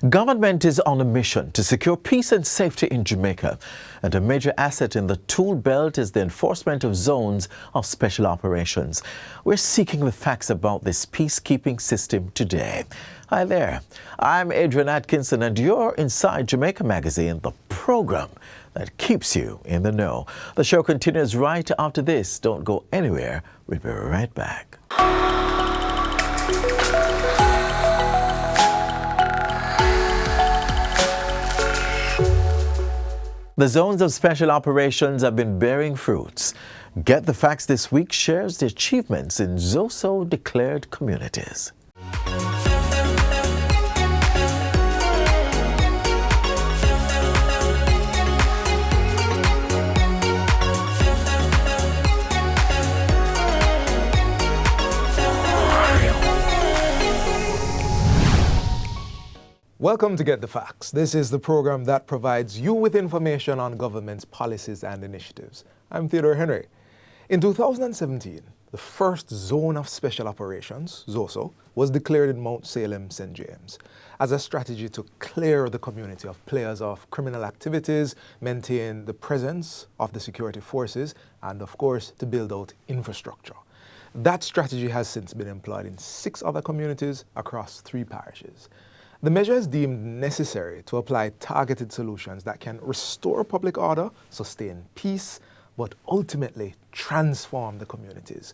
Government is on a mission to secure peace and safety in Jamaica, and a major asset in the tool belt is the enforcement of zones of special operations. We're seeking the facts about this peacekeeping system today. Hi there, I'm Adrian Atkinson, and you're inside Jamaica Magazine, the program that keeps you in the know. The show continues right after this. Don't go anywhere. We'll be right back. The zones of special operations have been bearing fruits. Get the Facts this week shares the achievements in Zozo declared communities. Welcome to Get the Facts. This is the program that provides you with information on government's policies and initiatives. I'm Theodore Henry. In 2017, the first Zone of Special Operations, ZOSO, was declared in Mount Salem, St. James, as a strategy to clear the community of players of criminal activities, maintain the presence of the security forces, and of course, to build out infrastructure. That strategy has since been employed in 6 other communities across 3 parishes. The measure is deemed necessary to apply targeted solutions that can restore public order, sustain peace, but ultimately transform the communities.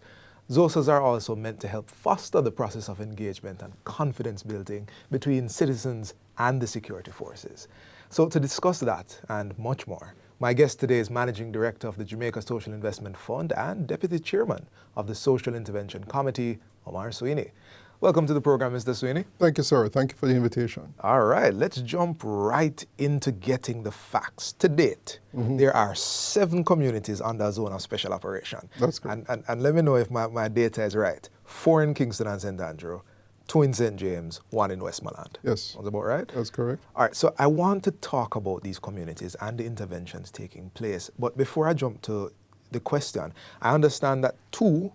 ZOSOs are also meant to help foster the process of engagement and confidence building between citizens and the security forces. So to discuss that and much more, my guest today is Managing Director of the Jamaica Social Investment Fund and Deputy Chairman of the Social Intervention Committee, Omar Sweeney. Welcome to the program, Mr. Sweeney. Thank you, sir. Thank you for the invitation. All right, let's jump right into getting the facts. To date, there are 7 communities under a zone of special operation. That's correct. And let me know if my data is right. 4 in Kingston and St. Andrew, 2 in St. James, 1 in Westmoreland. Yes. Sounds about right? That's correct. All right, so I want to talk about these communities and the interventions taking place. But before I jump to the question, I understand that 2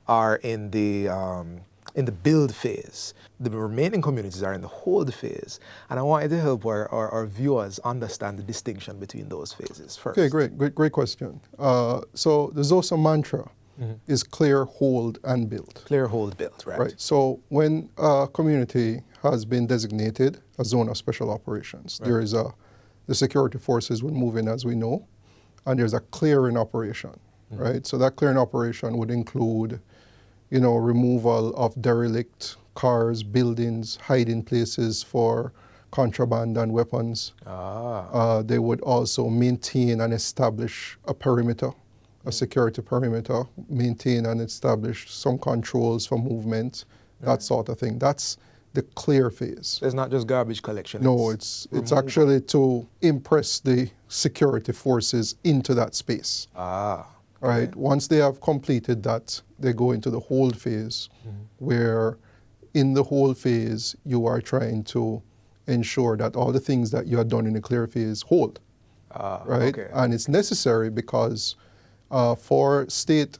are in the build phase. The remaining communities are in the hold phase. And I wanted to help our viewers understand the distinction between those phases first. Okay, great question. So the ZOSO mantra is clear, hold, and build. Clear, hold, build, right? Right. So when a community has been designated a zone of special operations, there is the security forces will move in, as we know, and there's a clearing operation, right? So that clearing operation would include removal of derelict cars, buildings, hiding places for contraband and weapons. They would also maintain and establish a perimeter, a security perimeter, maintain and establish some controls for movement, that sort of thing. That's the clear phase. It's not just garbage collection. No, it's actually to impress the security forces into that space. Right. Okay. Once they have completed that, they go into the hold phase, where in the hold phase, you are trying to ensure that all the things that you had done in the clear phase hold. Right? Okay. And it's necessary because for state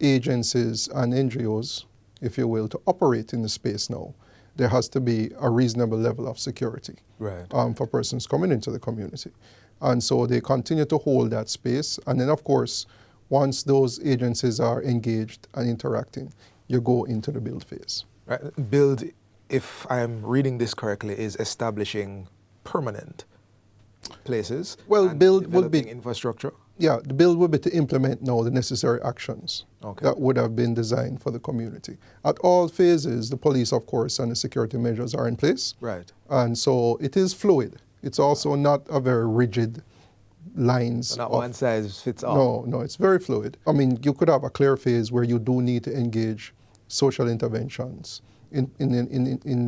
agencies and NGOs, if you will, to operate in the space now, there has to be a reasonable level of security for persons coming into the community. And so they continue to hold that space. And then, of course, once those agencies are engaged and interacting, you go into the build phase. Right. Build, if I'm reading this correctly, is establishing permanent places. Well, build would be infrastructure. Yeah, the build would be to implement now the necessary actions that would have been designed for the community. At all phases, the police, of course, and the security measures are in place. Right. And so it is fluid. It's also not a very rigid lines. So not one size fits all. No, it's very fluid. I mean, you could have a clear phase where you do need to engage social interventions in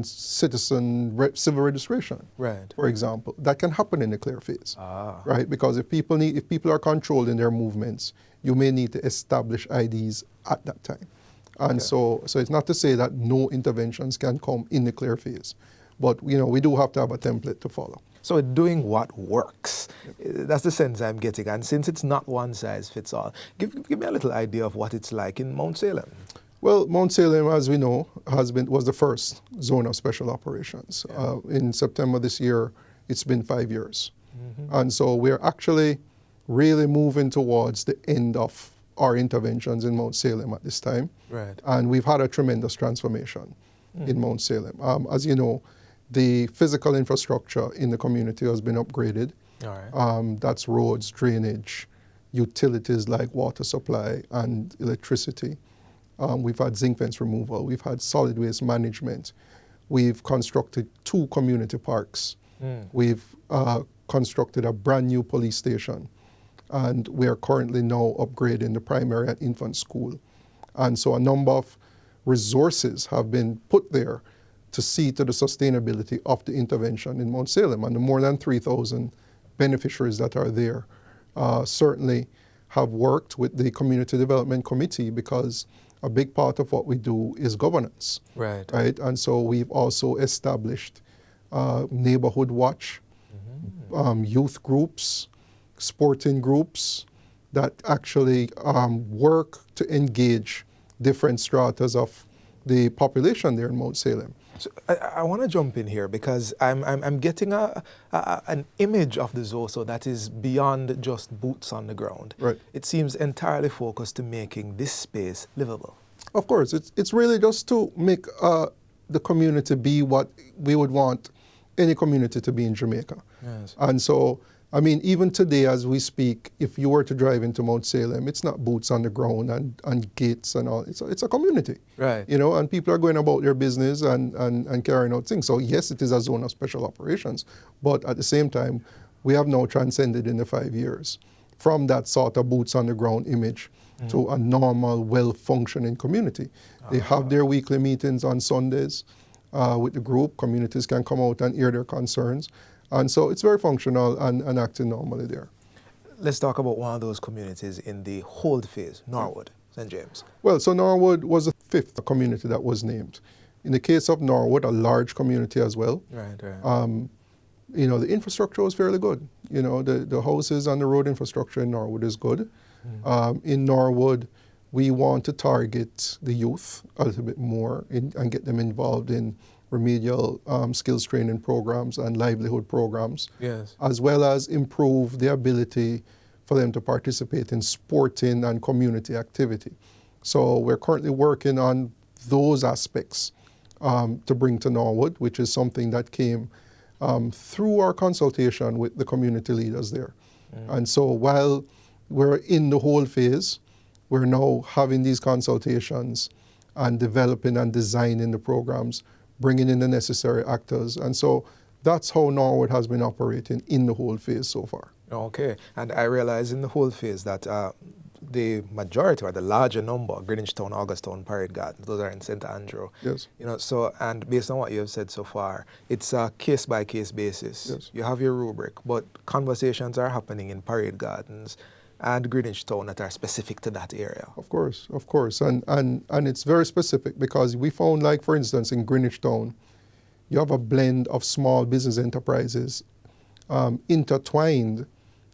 civil registration, for example. That can happen in the clear phase, right? Because if people are controlled in their movements, you may need to establish IDs at that time. And so it's not to say that no interventions can come in the clear phase, but we do have to have a template to follow. So doing what works. That's the sense I'm getting. And since it's not one size fits all, give me a little idea of what it's like in Mount Salem. Well, Mount Salem, as we know, was the first zone of special operations. Yeah. In September this year, it's been 5 years. And so we're actually really moving towards the end of our interventions in Mount Salem at this time. Right. And we've had a tremendous transformation in Mount Salem. As you know, the physical infrastructure in the community has been upgraded. All right. That's roads, drainage, utilities like water supply and electricity. We've had zinc fence removal. We've had solid waste management. We've constructed 2 community parks. We've constructed a brand new police station. And we are currently now upgrading the primary and infant school. And so a number of resources have been put there to see to the sustainability of the intervention in Mount Salem. And the more than 3,000 beneficiaries that are there certainly have worked with the Community Development Committee, because a big part of what we do is governance. Right. Right? And so we've also established neighborhood watch, youth groups, sporting groups that actually work to engage different stratas of the population there in Mount Salem. So I want to jump in here because I'm getting an image of the Zozo that is beyond just boots on the ground. Right. It seems entirely focused to making this space livable. Of course, it's really just to make the community be what we would want any community to be in Jamaica. Yes. And so, I mean, even today as we speak, if you were to drive into Mount Salem, it's not boots on the ground and gates and all. It's a community. Right. You know, and people are going about their business and carrying out things. So yes, it is a zone of special operations, but at the same time, we have now transcended in the 5 years from that sort of boots on the ground image to a normal, well-functioning community. They have their weekly meetings on Sundays with the group. Communities can come out and hear their concerns. And so it's very functional and acting normally there. Let's talk about one of those communities in the hold phase, Norwood, St. James. Well, so Norwood was the 5th community that was named. In the case of Norwood, a large community as well. Right, right. You know, the infrastructure was fairly good. You know, the houses and the road infrastructure in Norwood is good. In Norwood, we want to target the youth a little bit more and get them involved in remedial skills training programs and livelihood programs, Yes. as well as improve the ability for them to participate in sporting and community activity. So we're currently working on those aspects to bring to Norwood, which is something that came through our consultation with the community leaders there. And so while we're in the whole phase, we're now having these consultations and developing and designing the programs, bringing in the necessary actors. And so that's how Norwood has been operating in the whole phase so far. Okay. And I realize in the whole phase that the majority or the larger number, Greenwich Town, August Town, Parade Garden, those are in St. Andrew. Yes. You know, so, and based on what you have said so far, it's a case-by-case basis. Yes. You have your rubric, but conversations are happening in Parade Gardens and Greenwich Town that are specific to that area. Of course. And it's very specific because we found, like, for instance, in Greenwich Town, you have a blend of small business enterprises intertwined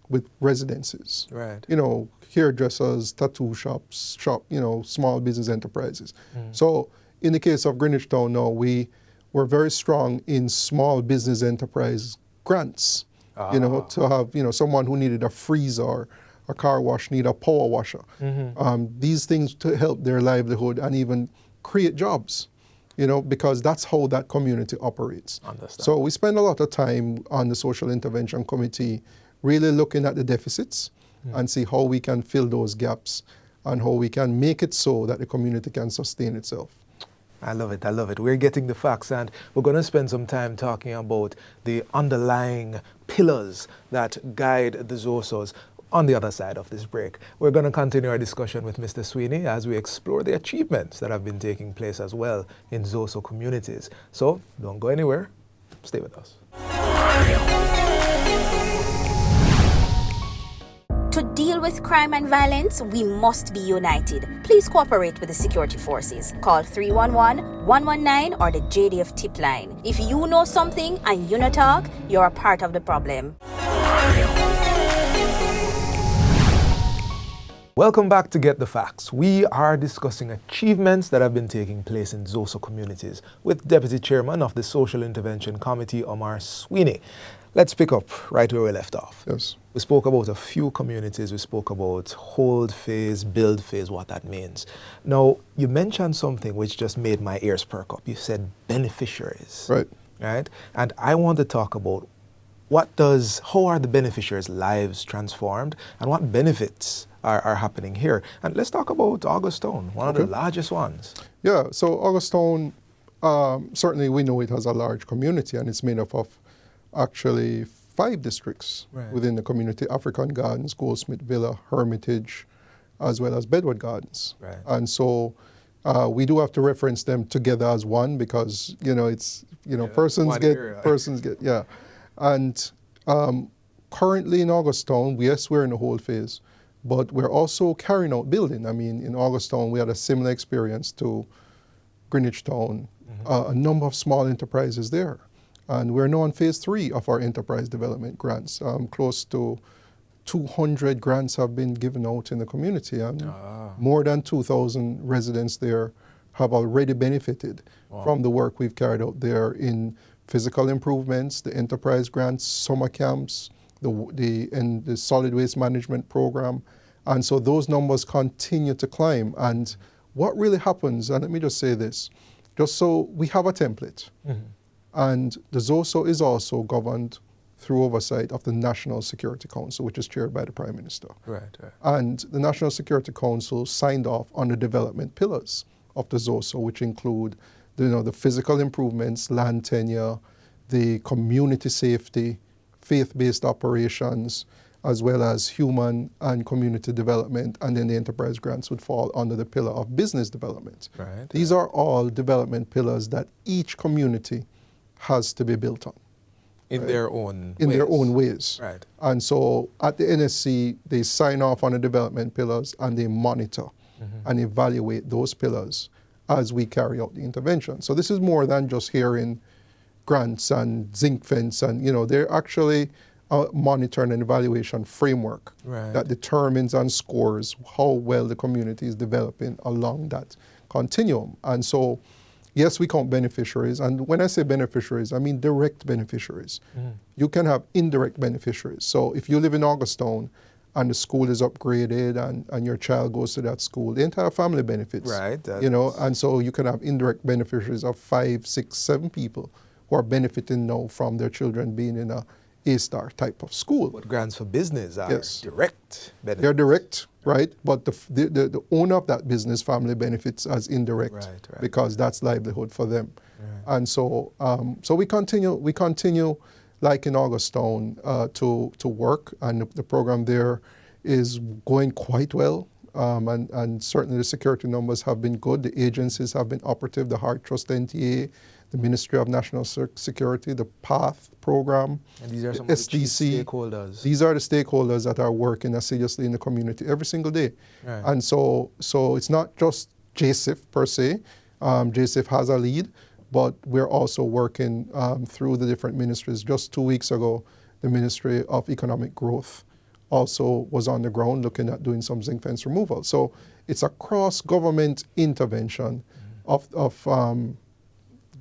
with residences. Right. You know, hairdressers, tattoo shops, you know, small business enterprises. So in the case of Greenwich Town now, we were very strong in small business enterprise grants, you know, to have, you know, someone who needed a freezer, a car wash need a power washer. These things to help their livelihood and even create jobs, you know, because that's how that community operates. Understand. So we spend a lot of time on the Social Intervention Committee really looking at the deficits and see how we can fill those gaps and how we can make it so that the community can sustain itself. I love it. I love it. We're getting the facts, and we're going to spend some time talking about the underlying pillars that guide the Zozos on the other side of this break. We're going to continue our discussion with Mr. Sweeney as we explore the achievements that have been taking place as well in Zozo communities. So don't go anywhere. Stay with us. To deal with crime and violence, we must be united. Please cooperate with the security forces. Call 311-119 or the JDF tip line. If you know something and you not talk, you're a part of the problem. Welcome back to Get the Facts. We are discussing achievements that have been taking place in Zozo Communities with Deputy Chairman of the Social Intervention Committee, Omar Sweeney. Let's pick up right where we left off. Yes. We spoke about a few communities. We spoke about hold phase, build phase, what that means. Now, you mentioned something which just made my ears perk up. You said beneficiaries. Right. Right? And I want to talk about how are the beneficiaries' lives transformed and what benefits are happening here. And let's talk about Augustone, one of the largest ones. Yeah, so Augustone, certainly we know it has a large community, and it's made up of actually 5 districts within the community: African Gardens, Goldsmith Villa, Hermitage, as well as Bedward Gardens. Right. And so we do have to reference them together as one because, it's, persons get, yeah. And currently in Augustone, yes, we're in the hold phase, but we're also carrying out building. I mean, in Augustone, we had a similar experience to Greenwich Town, a number of small enterprises there. And we're now on phase 3 of our enterprise development grants. Close to 200 grants have been given out in the community, and more than 2,000 residents there have already benefited from the work we've carried out there in physical improvements, the enterprise grants, summer camps, and the solid waste management program. And so those numbers continue to climb. And what really happens, and let me just say this, just so we have a template, and the ZOSO is also governed through oversight of the National Security Council, which is chaired by the Prime Minister. Right. And the National Security Council signed off on the development pillars of the ZOSO, which include the physical improvements, land tenure, the community safety, faith-based operations, as well as human and community development, and then the enterprise grants would fall under the pillar of business development. Right. These are all development pillars that each community has to be built on. In their own ways. Right. And so at the NSC, they sign off on the development pillars and they monitor and evaluate those pillars as we carry out the intervention. So this is more than just hearing grants and zinc fence, and they're actually a monitoring and evaluation framework that determines and scores how well the community is developing along that continuum. And so, yes, we count beneficiaries, and when I say beneficiaries, I mean direct beneficiaries. You can have indirect beneficiaries. So if you live in Augustone and the school is upgraded and your child goes to that school, the entire family benefits. Right. And so you can have indirect beneficiaries of 5, 6, 7 people who are benefiting now from their children being in a A-star type of school. But grants for business are direct benefits. They're direct, right? But the owner of that business family benefits as indirect because that's livelihood for them. Right. And so so we continue like in Augustone to work, and the program there is going quite well. And certainly the security numbers have been good. The agencies have been operative, the Heart Trust NTA, the Ministry of National Security, the PATH program, and these are some SDC. Of the stakeholders. These are the stakeholders that are working assiduously in the community every single day. Right. And so it's not just JSIF per se. JSIF has a lead, but we're also working through the different ministries. Just 2 weeks ago, the Ministry of Economic Growth also was on the ground looking at doing some zinc fence removal. So it's a cross-government intervention of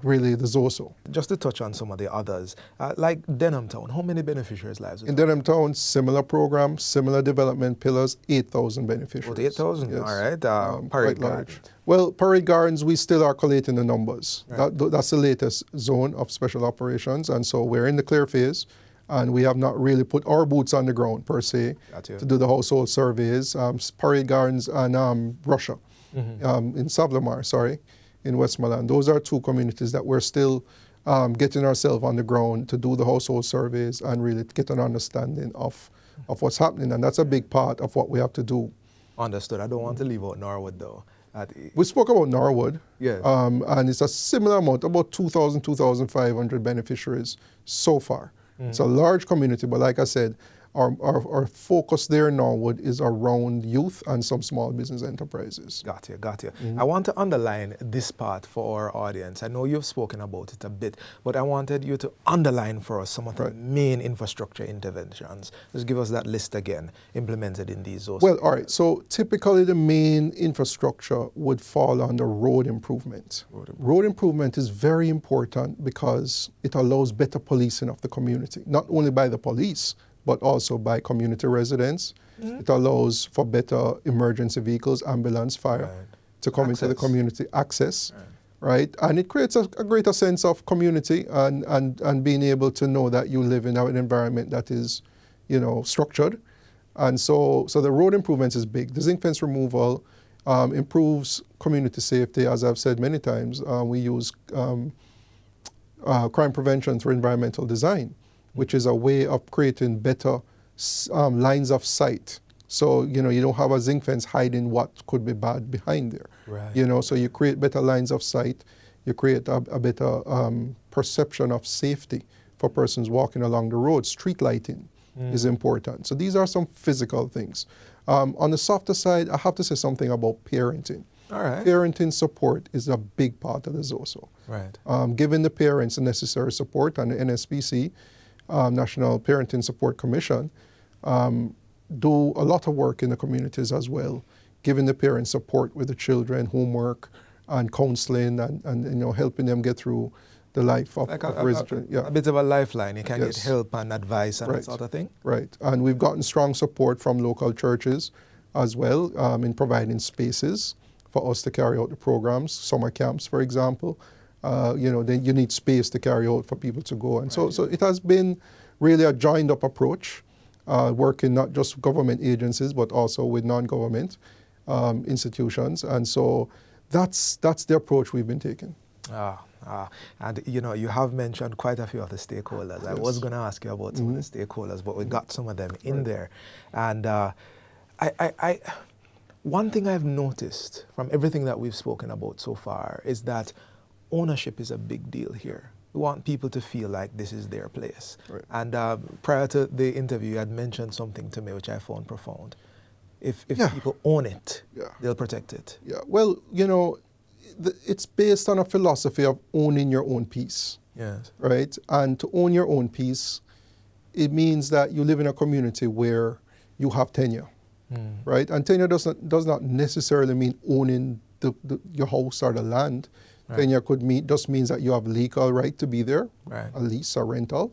really the ZOSO. Just to touch on some of the others, like Denham Town, how many beneficiaries' lives? In Denham Town, similar program, similar development pillars, 8,000 beneficiaries. 8,000, yes. All right. Parade Gardens. Well, Parade Gardens, we still are collating the numbers. Right. That's the latest zone of special operations, and so we're in the clear phase, and we have not really put our boots on the ground, per se, to do the household surveys. Parade Gardens and Russia, in Savlamar, in Westmoreland. Those are 2 communities that we're still getting ourselves on the ground to do the household surveys and really get an understanding of what's happening. And that's a big part of what we have to do. Understood. I don't want to leave out Norwood, though. We spoke about Norwood. Yes. And it's a similar amount, about 2,500 beneficiaries so far. It's a large community, but like I said, our focus there now is around youth and some small business enterprises. Got you. I want to underline this part for our audience. I know you've spoken about it a bit, but I wanted you to underline for us some of the main infrastructure interventions. Just give us that list again, implemented in these zones. Well, all right. So typically the main infrastructure would fall under road improvement. Road improvement is very important because it allows better policing of the community, not only by the police, but also by community residents. It allows for better emergency vehicles, ambulance, fire, to come into the community, access, right? And it creates a greater sense of community and being able to know that you live in an environment that is, structured. And so the road improvements is big. The zinc fence removal improves community safety. As I've said many times, we use crime prevention through environmental design, which is a way of creating better lines of sight. So, you don't have a zinc fence hiding what could be bad behind there. Right. So you create better lines of sight, you create a better perception of safety for persons walking along the road. Street lighting is important. So these are some physical things. On the softer side, I have to say something about parenting. All right. Parenting support is a big part of the Zozo. Right. Giving the parents the necessary support, and the NSPC, National Parenting Support Commission, do a lot of work in the communities as well, giving the parents support with the children, homework, and counseling, and helping them get through the life of raising. A bit of a lifeline. You can get help and advice and that sort of thing. Right. And we've gotten strong support from local churches as well in providing spaces for us to carry out the programs, summer camps, for example. Then you need space to carry out for people to go. And so it has been really a joined up approach, working not just government agencies, but also with non-government institutions. And so that's the approach we've been taking. And you have mentioned quite a few of the stakeholders. Yes. I was going to ask you about some of the stakeholders, but we got some of them in there. And one thing I've noticed from everything that we've spoken about so far is that ownership is a big deal here. We want people to feel like this is their place. Right. And prior to the interview, you had mentioned something to me which I found profound. If people own it, they'll protect it. Yeah. Well, it's based on a philosophy of owning your own peace. Yes. Right? And to own your own peace, it means that you live in a community where you have tenure. Right? And tenure does not necessarily mean owning your house or the land. Right. Tenure just means that you have legal right to be there, a lease or rental.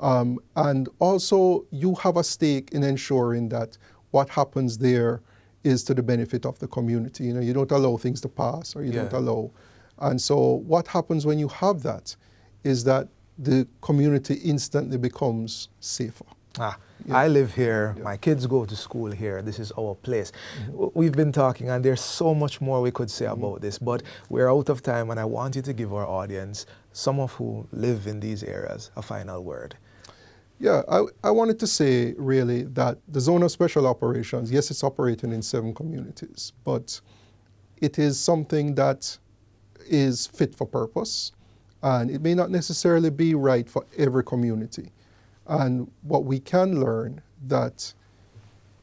And also you have a stake in ensuring that what happens there is to the benefit of the community. You don't allow things to pass, or you don't allow. And so what happens when you have that is that the community instantly becomes safer. I live here, my kids go to school here, this is our place. We've been talking, and there's so much more we could say about this, but we're out of time, and I want you to give our audience, some of who live in these areas, a final word. Yeah, I wanted to say really that the Zone of Special Operations, yes, it's operating in 7 communities, but it is something that is fit for purpose, and it may not necessarily be right for every community. And what we can learn that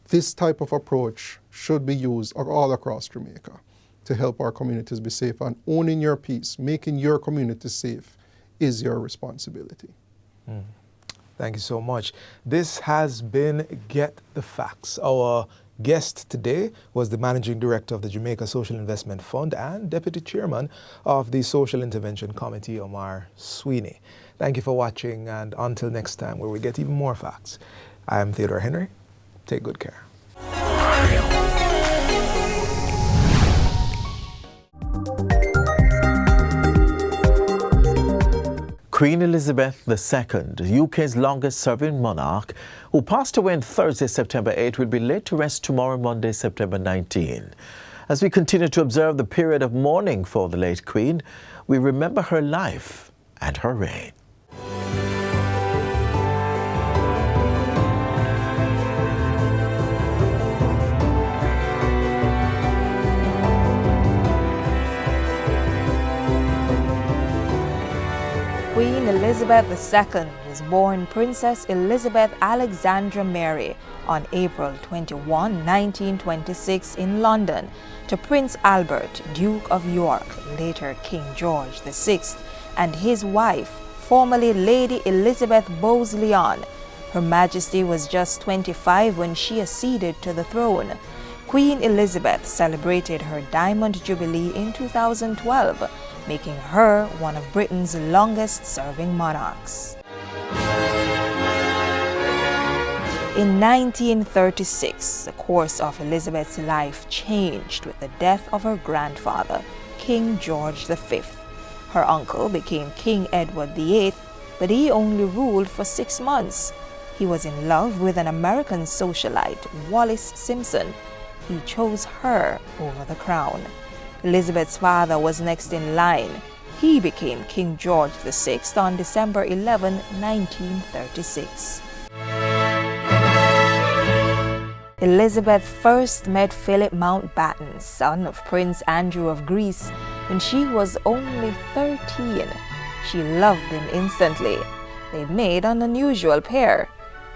this type of approach should be used all across Jamaica to help our communities be safe. And owning your peace, making your community safe, is your responsibility. Thank you so much. This has been Get the Facts. Our guest today was the Managing Director of the Jamaica Social Investment Fund and Deputy Chairman of the Social Intervention Committee, Omar Sweeney. Thank you for watching, and until next time where we get even more facts. I'm Theodore Henry. Take good care. Queen Elizabeth II, UK's longest-serving monarch, who passed away on Thursday, September 8, will be laid to rest tomorrow, Monday, September 19. As we continue to observe the period of mourning for the late Queen, we remember her life and her reign. Queen Elizabeth Elizabeth II was born Princess Elizabeth Alexandra Mary on April 21, 1926 in London to Prince Albert, Duke of York, later King George VI, and his wife, formerly Lady Elizabeth Bowes-Lyon. Her Majesty was just 25 when she acceded to the throne. Queen Elizabeth celebrated her Diamond Jubilee in 2012, making her one of Britain's longest-serving monarchs. In 1936, the course of Elizabeth's life changed with the death of her grandfather, King George V. Her uncle became King Edward VIII, but he only ruled for 6 months. He was in love with an American socialite, Wallis Simpson. He chose her over the crown. Elizabeth's father was next in line. He became King George VI on December 11, 1936. Elizabeth first met Philip Mountbatten, son of Prince Andrew of Greece, when she was only 13. She loved him instantly. They made an unusual pair.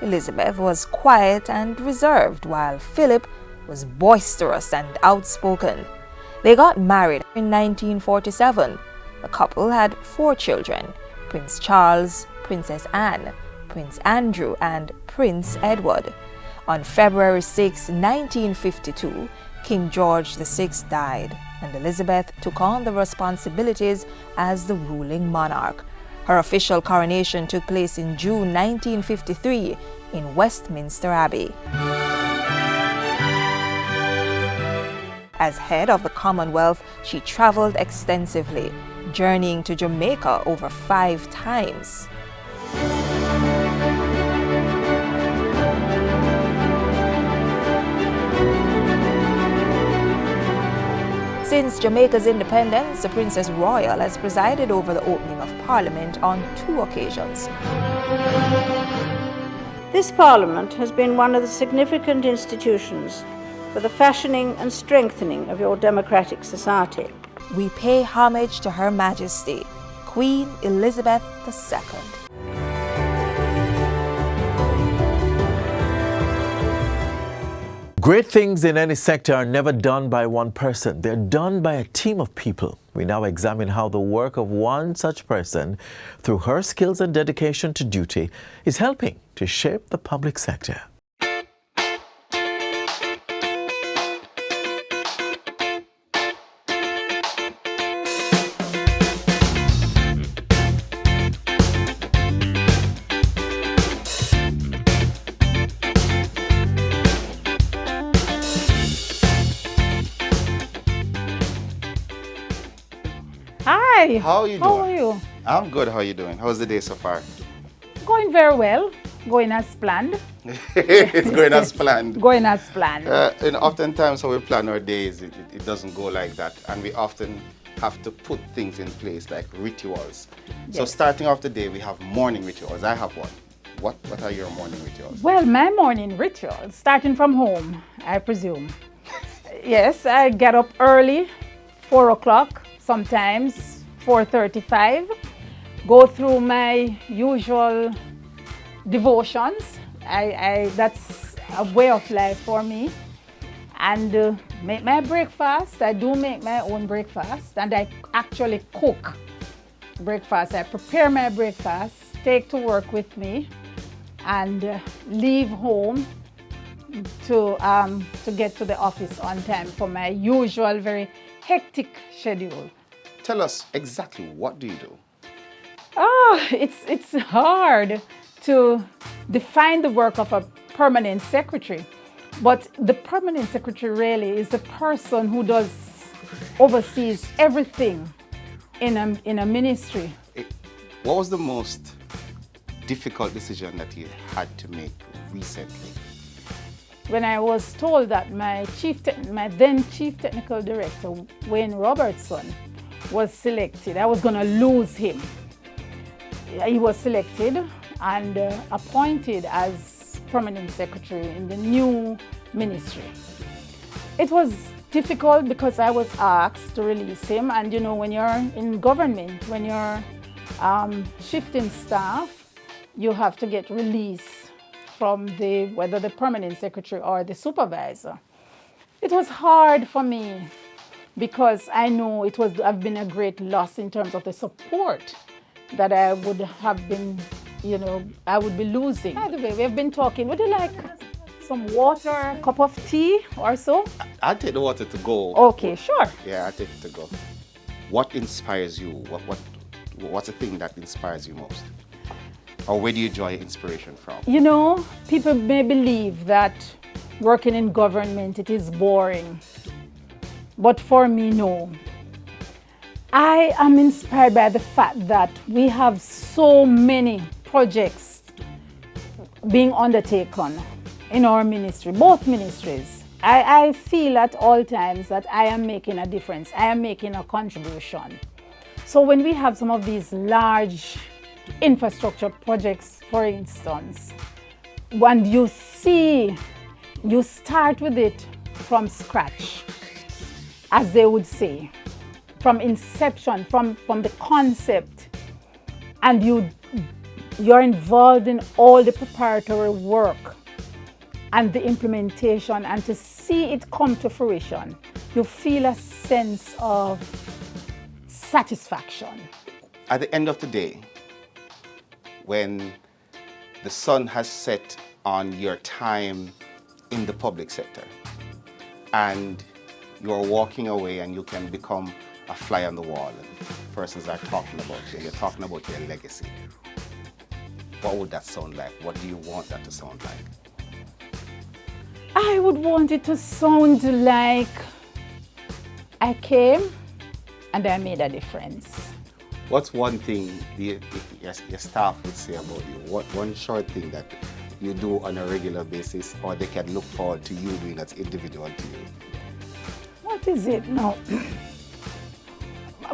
Elizabeth was quiet and reserved, while Philip was boisterous and outspoken. They got married in 1947. The couple had 4 children: Prince Charles, Princess Anne, Prince Andrew, and Prince Edward. On February 6, 1952, King George VI died, and Elizabeth took on the responsibilities as the ruling monarch. Her official coronation took place in June 1953 in Westminster Abbey. As head of the Commonwealth, she traveled extensively, journeying to Jamaica over 5 times. Since Jamaica's independence, the Princess Royal has presided over the opening of Parliament on 2 occasions. This Parliament has been one of the significant institutions for the fashioning and strengthening of your democratic society. We pay homage to Her Majesty, Queen Elizabeth II. Great things in any sector are never done by one person. They're done by a team of people. We now examine how the work of one such person, through her skills and dedication to duty, is helping to shape the public sector. Hi. How are you doing? How are you? I'm good. How are you doing? How's the day so far? Going very well. Going as planned. It's going as planned. Going as planned. And oftentimes how we plan our days, it doesn't go like that. And we often have to put things in place like rituals. So Yes. starting off the day, we have morning rituals. I have one. What are your morning rituals? Well, my morning ritual, starting from home, I presume. Yes, I get up early, 4 o'clock, sometimes 4:35, go through my usual devotions. That's a way of life for me. And make my breakfast. I do make my own breakfast, and I actually cook breakfast. I prepare my breakfast, take to work with me, and leave home to get to the office on time for my usual very hectic schedule. Tell us exactly, what do you do? Oh, it's hard to define the work of a permanent secretary, but the permanent secretary really is the person who oversees everything in a ministry. What was the most difficult decision that you had to make recently? When I was told that my then chief technical director, Wayne Robertson, was selected, I was going to lose him. He was selected and appointed as permanent secretary in the new ministry. It was difficult because I was asked to release him, and you know, when you're in government, when you're shifting staff, you have to get release from whether the permanent secretary or the supervisor. It was hard for me because I know it would have been a great loss in terms of the support that I would have been, I would be losing. By the way, we have been talking. Would you like some water, a cup of tea or so? I'll take the water to go. Okay, sure. Yeah, I'll take it to go. What inspires you? What's the thing that inspires you most? Or where do you draw your inspiration from? People may believe that working in government, it is boring. But for me, no. I am inspired by the fact that we have so many projects being undertaken in our ministry, both ministries. I feel at all times that I am making a difference. I am making a contribution. So when we have some of these large infrastructure projects, for instance, when you start with it from scratch, as they would say, from inception, from the concept, and you're involved in all the preparatory work and the implementation, and to see it come to fruition, you feel a sense of satisfaction. At the end of the day, when the sun has set on your time in the public sector and you're walking away and you can become a fly on the wall and persons are talking about you, you're talking about your legacy, what would that sound like? What do you want that to sound like? I would want it to sound like I came and I made a difference. What's one thing your staff would say about you? What one short thing that you do on a regular basis or they can look forward to you doing that's individual to you? What is it now?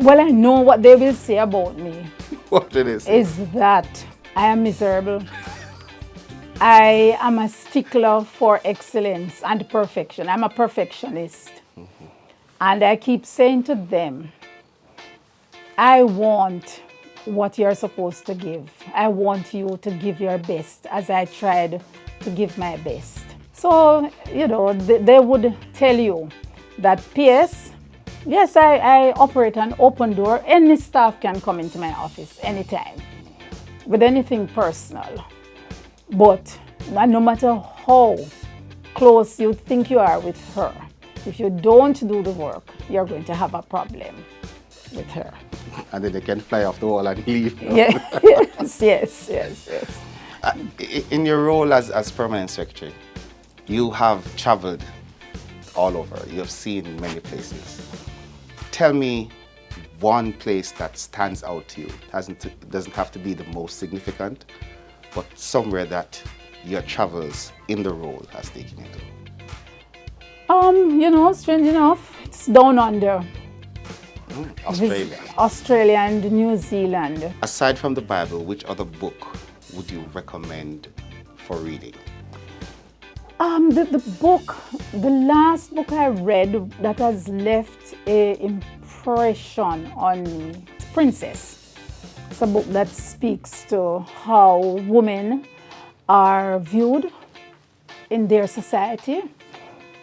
Well, I know what they will say about me. What it is? Is that I am miserable. I am a stickler for excellence and perfection. I'm a perfectionist. Mm-hmm. And I keep saying to them, I want what you're supposed to give. I want you to give your best as I tried to give my best. So, they would tell you that, PS, yes, I operate an open door. Any staff can come into my office anytime with anything personal. But no matter how close you think you are with her, if you don't do the work, you're going to have a problem with her. And then they can fly off the wall and leave. Yeah. yes. In your role as permanent secretary, you have traveled all over. You have seen many places. Tell me one place that stands out to you. It doesn't have to be the most significant, but somewhere that your travels in the role has taken you to. Strange enough, it's down under. Australia. Australia and New Zealand. Aside from the Bible, which other book would you recommend for reading? The last book I read that has left an impression on me, it's Princess. It's a book that speaks to how women are viewed in their society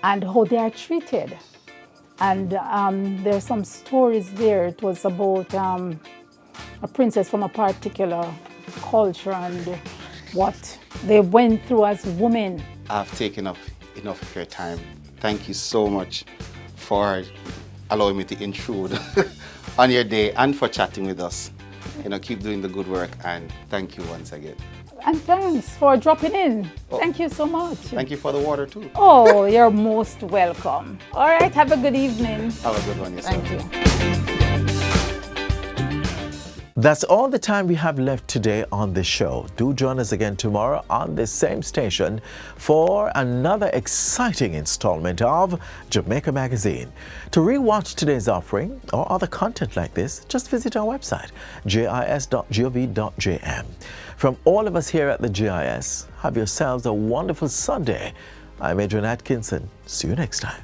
and how they are treated. And there's some stories there. It was about a princess from a particular culture and what they went through as women. I've taken up enough of your time. Thank you so much for allowing me to intrude on your day and for chatting with us. Keep doing the good work, and thank you once again. And thanks for dropping in. Oh. Thank you so much. Thank you for the water too. Oh, you're most welcome. All right, have a good evening. Have a good one yourself. Thank you. That's all the time we have left today on this show. Do join us again tomorrow on this same station for another exciting installment of Jamaica Magazine. To rewatch today's offering or other content like this, just visit our website, gis.gov.jm. From all of us here at the GIS, have yourselves a wonderful Sunday. I'm Adrian Atkinson. See you next time.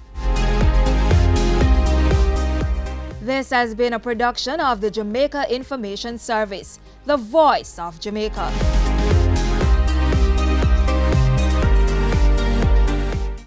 This has been a production of the Jamaica Information Service. the voice of Jamaica.